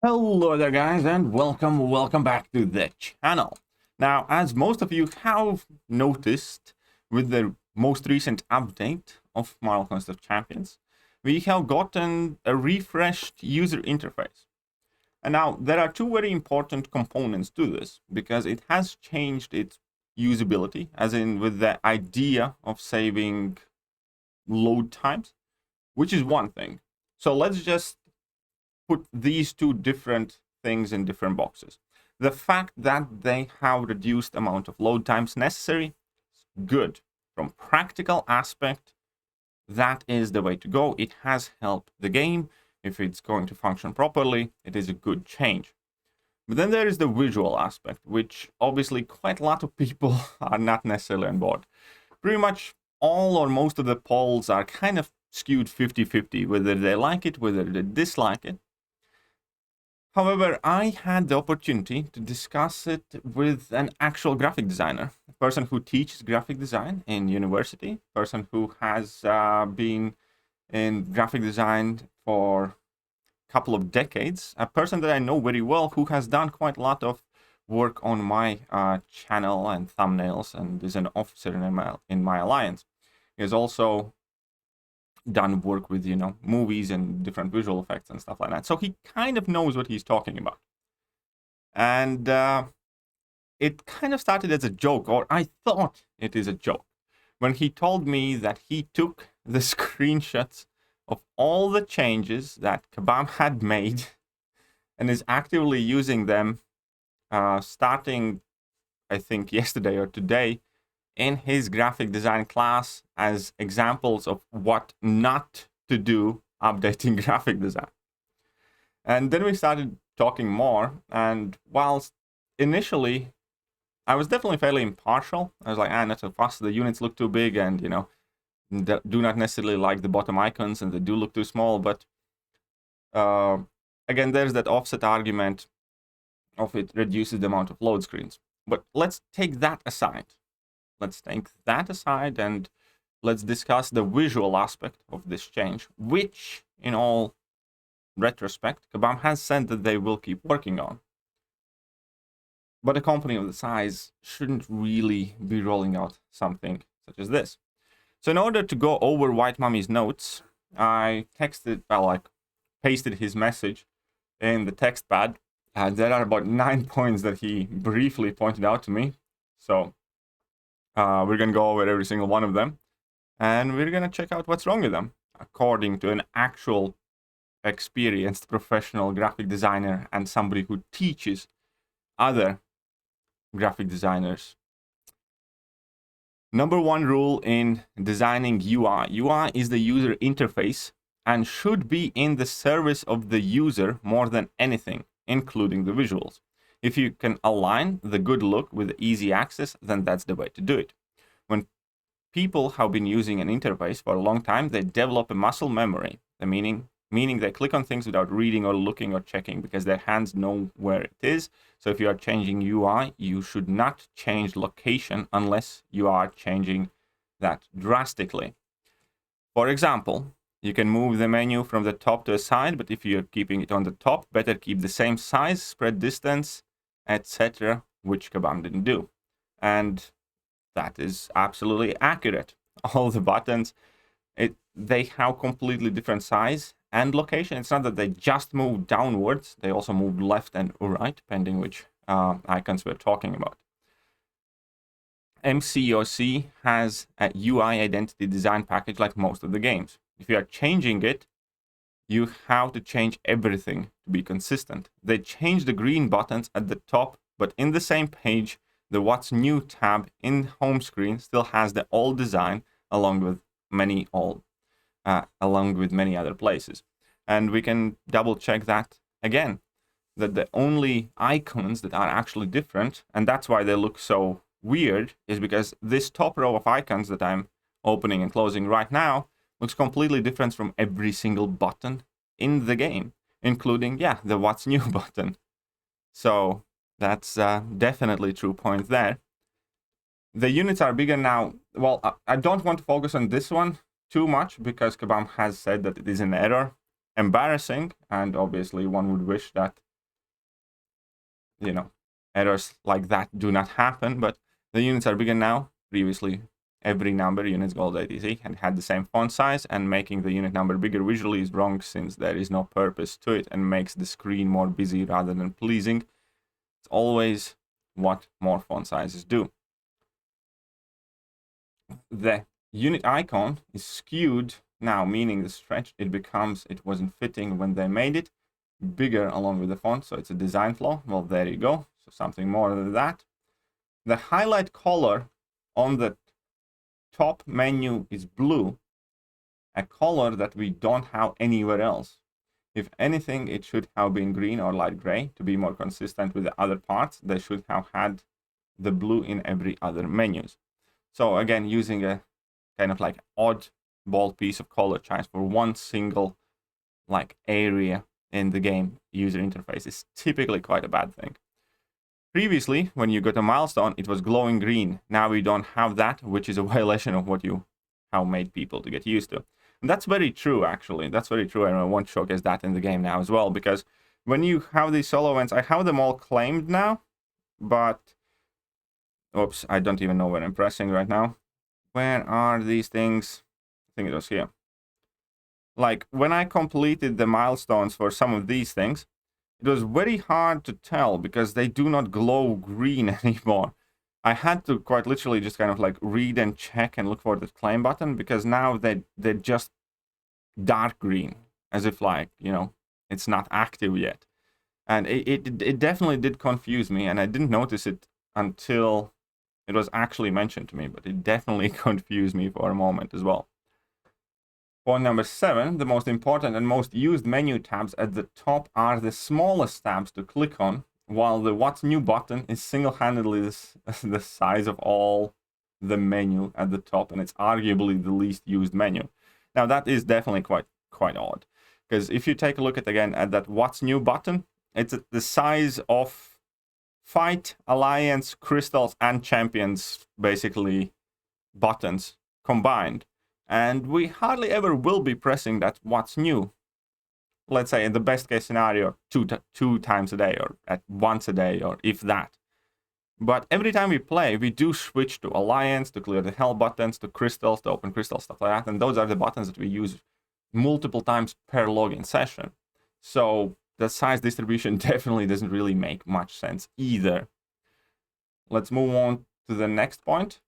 Hello there guys and welcome back to the channel. Now, as most of you have noticed with the most recent update of Marvel Contest of Champions, we have gotten a refreshed user interface. And now there are two very important components to this because it has changed its usability, as in with the idea of saving load times, which is one thing. So let's just put these two different things in different boxes. The fact that they have reduced amount of load times necessary is good. From practical aspect, that is the way to go. It has helped the game. If it's going to function properly, it is a good change. But then there is the visual aspect, which obviously quite a lot of people are not necessarily on board. Pretty much all or most of the polls are kind of skewed 50-50, whether they like it, whether they dislike it. However, I had the opportunity to discuss it with an actual graphic designer, a person who teaches graphic design in university, a person who has been in graphic design for a couple of decades, a person that I know very well who has done quite a lot of work on my channel and thumbnails and is an officer in my alliance. He has also done work with, movies and different visual effects and stuff like that. So he kind of knows what he's talking about. And it kind of started as a joke, or I thought it is a joke, when he told me that he took the screenshots of all the changes that Kabam had made and is actively using them starting, I think, yesterday or today in his graphic design class as examples of what not to do updating graphic design. And then we started talking more, and whilst initially I was definitely fairly impartial, I was like, not so fast, the units look too big, and do not necessarily like the bottom icons, and they do look too small. But again, there's that offset argument of it reduces the amount of load screens. But let's take that aside. And let's discuss the visual aspect of this change, which, in all retrospect, Kabam has said that they will keep working on. But a company of the size shouldn't really be rolling out something such as this. So in order to go over White Mummy's notes, I pasted his message in the text pad, and there are about 9 points that he briefly pointed out to me. So we're going to go over every single one of them, and we're going to check out what's wrong with them, according to an actual experienced professional graphic designer and somebody who teaches other graphic designers. Number one rule in designing UI. UI is the user interface and should be in the service of the user more than anything, including the visuals. If you can align the good look with easy access, then that's the way to do it. When people have been using an interface for a long time, they develop a muscle memory, meaning they click on things without reading or looking or checking because their hands know where it is. So if you are changing UI, you should not change location unless you are changing that drastically. For example, you can move the menu from the top to the side, but if you're keeping it on the top, better keep the same size, spread distance, etc., which Kabam didn't do. And that is absolutely accurate. All the buttons, they have completely different size and location. It's not that they just move downwards, they also move left and right, depending which icons we're talking about. MCOC has a UI identity design package like most of the games. If you are changing it, you have to change everything to be consistent. They change the green buttons at the top, but in the same page, the What's New tab in home screen still has the old design along with many other places. And we can double check that again, that the only icons that are actually different, and that's why they look so weird, is because this top row of icons that I'm opening and closing right now looks completely different from every single button in the game, including, the What's New button. So that's definitely a true point there. The units are bigger now. Well, I don't want to focus on this one too much because Kabam has said that it is an error. Embarrassing, and obviously one would wish that you know, errors like that do not happen. But the units are bigger now. Previously, every number, units, gold, etc., and had the same font size, and making the unit number bigger visually is wrong since there is no purpose to it and makes the screen more busy rather than pleasing. It's always what more font sizes do. The unit icon is skewed now, meaning the stretch it wasn't fitting when they made it, bigger along with the font, so it's a design flaw. Well, there you go. So something more than that. The highlight color on the top menu is blue, a color that we don't have anywhere else. If anything, it should have been green or light gray to be more consistent with the other parts. They should have had the blue in every other menus. So again, using a kind of like odd ball piece of color choice for one single like area in the game user interface is typically quite a bad thing. Previously, when you got a milestone, it was glowing green. Now we don't have that, which is a violation of what you have made people to get used to. And that's very true, actually. That's very true, and I want to showcase that in the game now as well, because when you have these solo events, I have them all claimed now, but oops, I don't even know where I'm pressing right now. Where are these things? I think it was here. Like, when I completed the milestones for some of these things, it was very hard to tell because they do not glow green anymore. I had to quite literally just kind of like read and check and look for the claim button, because now they're just dark green, as if like, you know, it's not active yet. And it definitely did confuse me, and I didn't notice it until it was actually mentioned to me, but it definitely confused me for a moment as well. Point number 7, the most important and most used menu tabs at the top are the smallest tabs to click on, while the What's New button is single-handedly the size of all the menu at the top, and it's arguably the least used menu. Now that is definitely quite odd, because if you take a look at again at that What's New button, it's the size of Fight, Alliance, Crystals, and Champions, basically buttons combined. And we hardly ever will be pressing that What's New. Let's say in the best case scenario, two times a day, or at once a day, or if that. But every time we play, we do switch to Alliance, to clear the hell buttons, to Crystals, to open Crystals, stuff like that. And those are the buttons that we use multiple times per login session. So the size distribution definitely doesn't really make much sense either. Let's move on to the next point.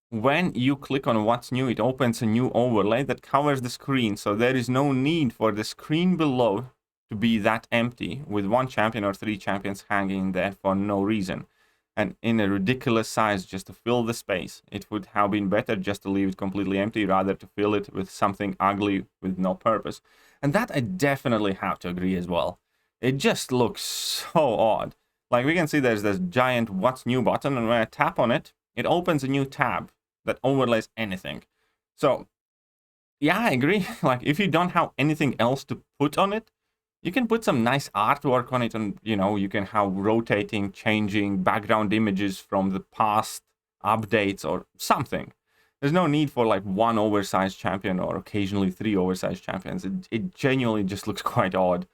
When you click on What's New, it opens a new overlay that covers the screen, so there is no need for the screen below to be that empty with one champion or 3 champions hanging there for no reason and in a ridiculous size just to fill the space. It would have been better just to leave it completely empty rather to fill it with something ugly with no purpose. And that I definitely have to agree as well. It just looks so odd. Like, we can see there's this giant What's New button, and when I tap on it, it opens a new tab that overlays anything. So yeah, I agree. Like, if you don't have anything else to put on it, you can put some nice artwork on it, and you know, you can have rotating, changing background images from the past updates or something. There's no need for like one oversized champion or occasionally 3 oversized champions. It genuinely just looks quite odd.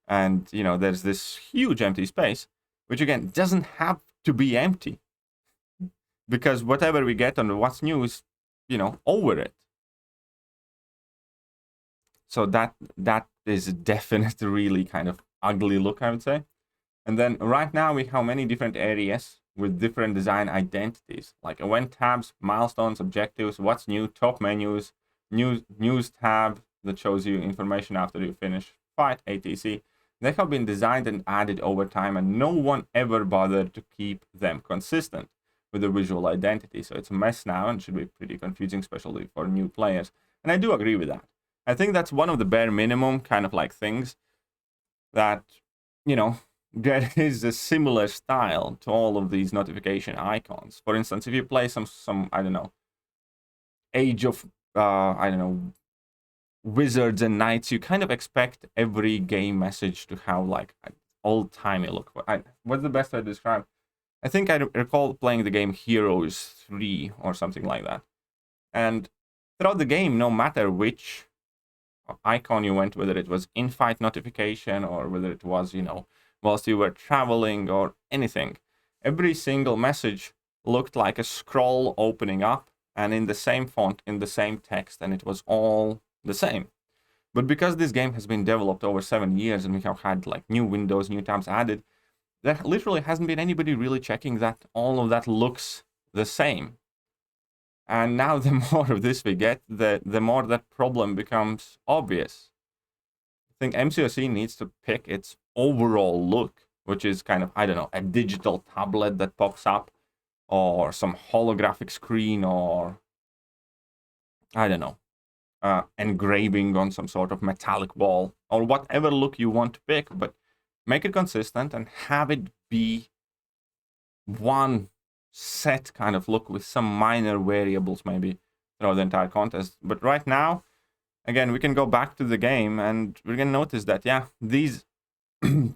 And you know, there's this huge empty space, which again doesn't have to be empty, because whatever we get on the What's New is, you know, over it. So that is a definite, really kind of ugly look, I would say. And then right now we have many different areas with different design identities, like event tabs, milestones, objectives, What's New, top menus, news tab that shows you information after you finish fight, etc. They have been designed and added over time, and no one ever bothered to keep them consistent with the visual identity. So it's a mess now and should be pretty confusing, especially for new players. And I do agree with that. I think that's one of the bare minimum kind of like things that, you know, there is a similar style to all of these notification icons. For instance, if you play some I don't know, Age of, I don't know, Wizards and Knights, you kind of expect every game message to have like an old-timey look. What's the best way to describe? I think I recall playing the game Heroes 3 or something like that. And throughout the game, no matter which icon you went, whether it was in-fight notification or whether it was, you know, whilst you were traveling or anything. Every single message looked like a scroll opening up and in the same font, in the same text, and it was all the same. But because this game has been developed over 7 years and we have had like new windows, new tabs added, there literally hasn't been anybody really checking that all of that looks the same. And now the more of this we get, the more that problem becomes obvious. I think MCOC needs to pick its overall look, which is kind of, I don't know, a digital tablet that pops up, or some holographic screen, or, I don't know, engraving on some sort of metallic wall, or whatever look you want to pick, but make it consistent and have it be one set kind of look with some minor variables maybe throughout the entire contest. But right now, again, we can go back to the game and we're going to notice that, yeah, these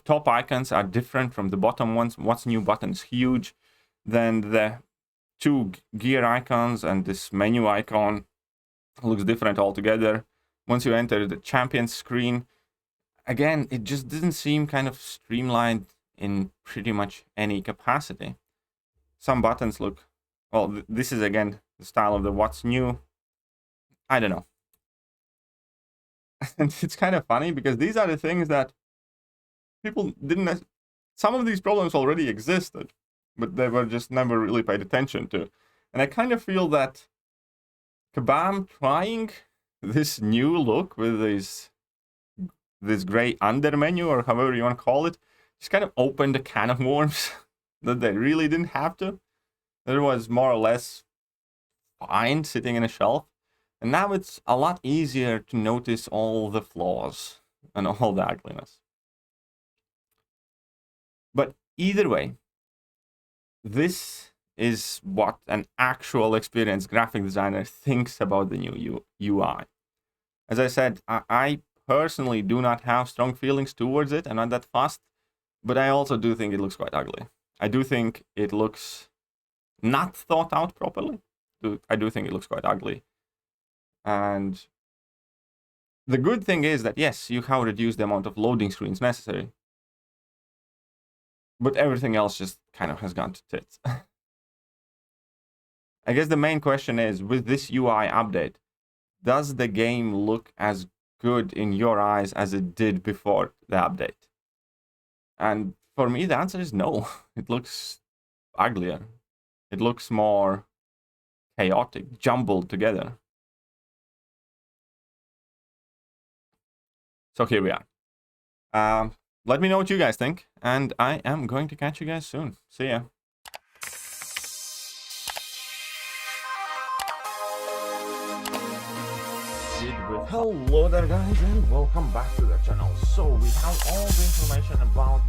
top icons are different from the bottom ones. What's new button is huge. Then the two gear icons and this menu icon looks different altogether. Once you enter the champion screen, again, it just didn't seem kind of streamlined in pretty much any capacity. Some buttons look, well, this is again the style of the what's new. I don't know. And it's kind of funny because these are the things that people didn't, some of these problems already existed, but they were just never really paid attention to. And I kind of feel that Kabam trying this new look with this gray under menu, or however you want to call it, just kind of opened a can of worms that they really didn't have to. It was more or less fine sitting in a shelf. And now it's a lot easier to notice all the flaws and all the ugliness. But either way, this is what an actual experienced graphic designer thinks about the new UI. As I said, I personally do not have strong feelings towards it. I'm not that fussed, but I also do think it looks quite ugly. I do think it looks not thought out properly. I do think it looks quite ugly. And the good thing is that, yes, you have reduced the amount of loading screens necessary, but everything else just kind of has gone to tits. I guess the main question is, with this UI update, does the game look as good in your eyes as it did before the update? And for me, the answer is no. It looks uglier. It looks more chaotic, jumbled together. So here we are. Let me know what you guys think, and I am going to catch you guys soon. See ya. Hello there guys, and welcome back to the channel. So we have all the information about